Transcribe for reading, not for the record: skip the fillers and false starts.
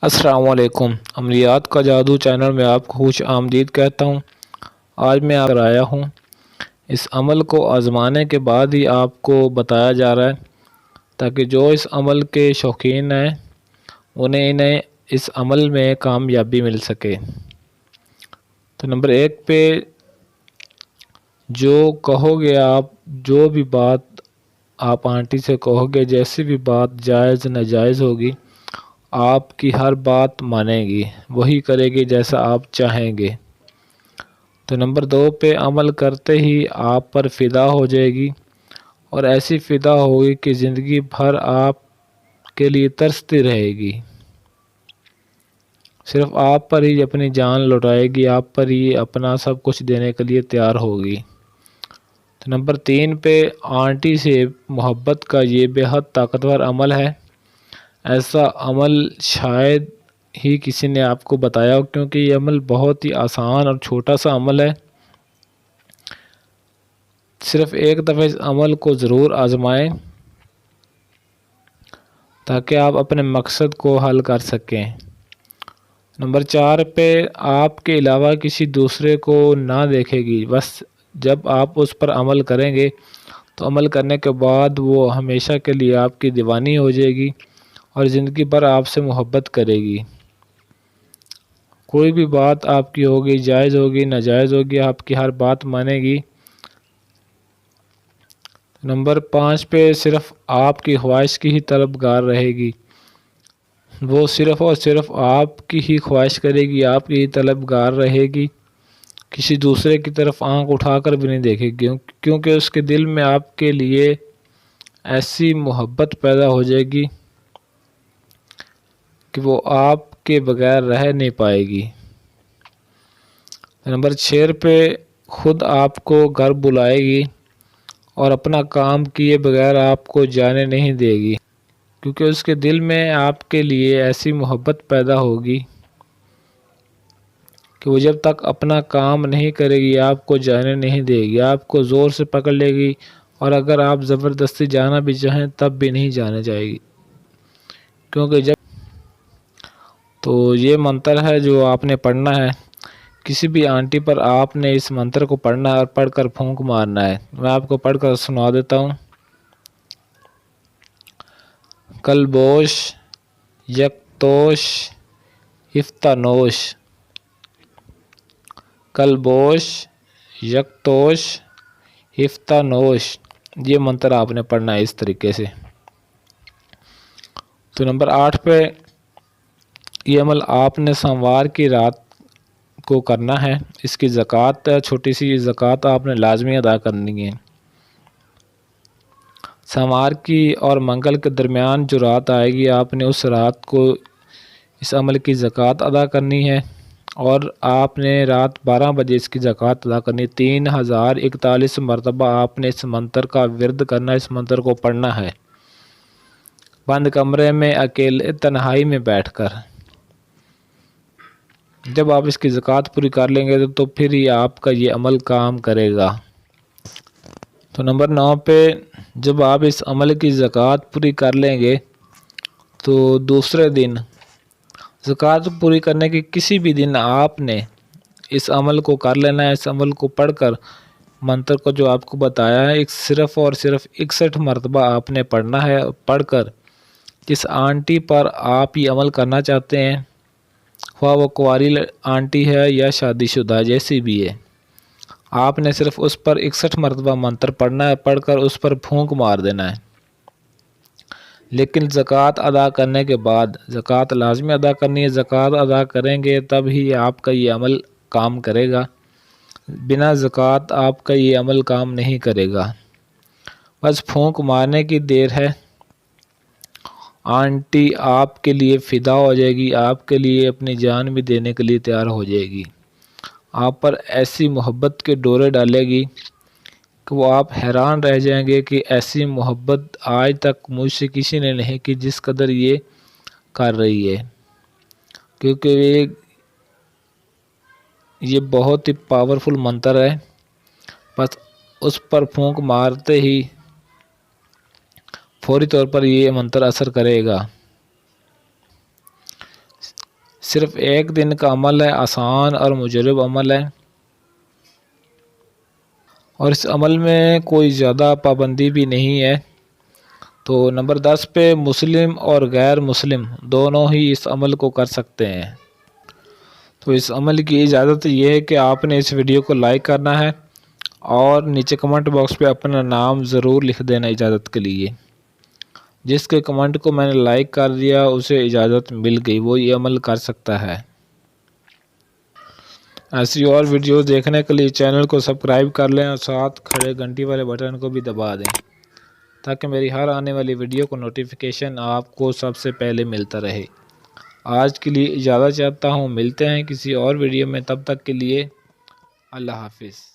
السلام علیکم۔ عملیات کا جادو چینل میں آپ کو خوش آمدید کہتا ہوں۔ آج میں آیا ہوں اس عمل کو آزمانے کے بعد ہی آپ کو بتایا جا رہا ہے تاکہ جو اس عمل کے شوقین ہیں انہیں اس عمل میں کامیابی مل سکے۔ تو نمبر 1 پہ جو کہو گے آپ، جو بھی بات آپ آنٹی سے کہو گے، جیسی بھی بات جائز ناجائز ہوگی، آپ کی ہر بات مانے گی، وہی کرے گی جیسا آپ چاہیں گے۔ تو نمبر 2 پہ عمل کرتے ہی آپ پر فدا ہو جائے گی، اور ایسی فدا ہوگی کہ زندگی بھر آپ کے لیے ترستی رہے گی، صرف آپ پر ہی اپنی جان لوٹائے گی، آپ پر ہی اپنا سب کچھ دینے کے لیے تیار ہوگی۔ تو نمبر 3 پہ آنٹی سے محبت کا یہ بے حد طاقتور عمل ہے۔ ایسا عمل شاید ہی کسی نے آپ کو بتایا ہو، کیونکہ یہ عمل بہت ہی آسان اور چھوٹا سا عمل ہے۔ صرف ایک دفعہ اس عمل کو ضرور آزمائیں تاکہ آپ اپنے مقصد کو حل کر سکیں۔ نمبر 4 پہ آپ کے علاوہ کسی دوسرے کو نہ دیکھے گی، بس جب آپ اس پر عمل کریں گے تو عمل کرنے کے بعد وہ ہمیشہ کے لیے آپ کی دیوانی ہو جائے گی اور زندگی بھر آپ سے محبت کرے گی۔ کوئی بھی بات آپ کی ہوگی، جائز ہوگی ناجائز ہوگی، آپ کی ہر بات مانے گی۔ نمبر 5 پہ صرف آپ کی خواہش کی ہی طلبگار رہے گی، وہ صرف اور صرف آپ کی ہی خواہش کرے گی، آپ کی ہی طلبگار رہے گی، کسی دوسرے کی طرف آنکھ اٹھا کر بھی نہیں دیکھے گی، کیونکہ اس کے دل میں آپ کے لیے ایسی محبت پیدا ہو جائے گی کہ وہ آپ کے بغیر رہ نہیں پائے گی۔ نمبر 6 پہ خود آپ کو گھر بلائے گی اور اپنا کام کیے بغیر آپ کو جانے نہیں دے گی، کیونکہ اس کے دل میں آپ کے لیے ایسی محبت پیدا ہوگی کہ وہ جب تک اپنا کام نہیں کرے گی آپ کو جانے نہیں دے گی، آپ کو زور سے پکڑ لے گی، اور اگر آپ زبردستی جانا بھی چاہیں تب بھی نہیں جانے جائے گی، کیونکہ جب تو یہ منتر ہے جو آپ نے پڑھنا ہے۔ کسی بھی آنٹی پر آپ نے اس منتر کو پڑھنا ہے اور پڑھ کر پھونک مارنا ہے۔ میں آپ کو پڑھ کر سنا دیتا ہوں۔ کلبوش یکتوش افتانوش، کلبوش یکتوش افتانوش، یہ منتر آپ نے پڑھنا ہے اس طریقے سے۔ تو نمبر 8 پہ یہ عمل آپ نے سوموار کی رات کو کرنا ہے۔ اس کی زکوٰۃ، چھوٹی سی زکوٰۃ آپ نے لازمی ادا کرنی ہے۔ سوموار کی اور منگل کے درمیان جو رات آئے گی، آپ نے اس رات کو اس عمل کی زکوٰۃ ادا کرنی ہے، اور آپ نے رات 12 بجے اس کی زکوٰۃ ادا کرنی ہے۔ 3041 مرتبہ آپ نے اس منتر کا ورد کرنا ہے، اس منتر کو پڑھنا ہے، بند کمرے میں اکیلے تنہائی میں بیٹھ کر۔ جب آپ اس کی زکوٰۃ پوری کر لیں گے تو پھر ہی آپ کا یہ عمل کام کرے گا۔ تو نمبر 9 پہ جب آپ اس عمل کی زکوٰۃ پوری کر لیں گے تو دوسرے دن زکوٰۃ پوری کرنے کے کسی بھی دن آپ نے اس عمل کو کر لینا ہے۔ اس عمل کو پڑھ کر، منتر کو جو آپ کو بتایا ہے، صرف اور صرف 61 مرتبہ آپ نے پڑھنا ہے۔ پڑھ کر جس آنٹی پر آپ یہ عمل کرنا چاہتے ہیں، خواہ وہ کنواری آنٹی ہے یا شادی شدہ، جیسی بھی ہے، آپ نے صرف اس پر 61 مرتبہ منتر پڑھنا ہے، پڑھ کر اس پر پھونک مار دینا ہے۔ لیکن زکوٰۃ ادا کرنے کے بعد، زکوٰۃ لازمی ادا کرنی ہے، زکوٰۃ ادا کریں گے تب ہی آپ کا یہ عمل کام کرے گا، بنا زکوٰۃ آپ کا یہ عمل کام نہیں کرے گا۔ بس پھونک مارنے کی دیر ہے، آنٹی آپ کے لیے فدا ہو جائے گی، آپ کے لیے اپنی جان بھی دینے کے لیے تیار ہو جائے گی، آپ پر ایسی محبت کے ڈورے ڈالے گی کہ وہ آپ حیران رہ جائیں گے کہ ایسی محبت آج تک مجھ سے کسی نے نہیں کی جس قدر یہ کر رہی ہے، کیونکہ یہ بہت ہی پاورفل منتر ہے۔ بس اس پر پھونک مارتے ہی فوری طور پر یہ منتر اثر کرے گا۔ صرف ایک دن کا عمل ہے، آسان اور مجرب عمل ہے، اور اس عمل میں کوئی زیادہ پابندی بھی نہیں ہے۔ تو نمبر 10 پہ مسلم اور غیر مسلم دونوں ہی اس عمل کو کر سکتے ہیں۔ تو اس عمل کی اجازت یہ ہے کہ آپ نے اس ویڈیو کو لائک کرنا ہے اور نیچے کمنٹ باکس پہ اپنا نام ضرور لکھ دینا اجازت کے لیے۔ جس کے کمنٹ کو میں نے لائک کر دیا اسے اجازت مل گئی، وہ یہ عمل کر سکتا ہے۔ ایسی اور ویڈیوز دیکھنے کے لیے چینل کو سبسکرائب کر لیں اور ساتھ کھڑے گھنٹی والے بٹن کو بھی دبا دیں تاکہ میری ہر آنے والی ویڈیو کو نوٹیفیکیشن آپ کو سب سے پہلے ملتا رہے۔ آج کے لیے اجازت چاہتا ہوں، ملتے ہیں کسی اور ویڈیو میں، تب تک کے لیے اللہ حافظ۔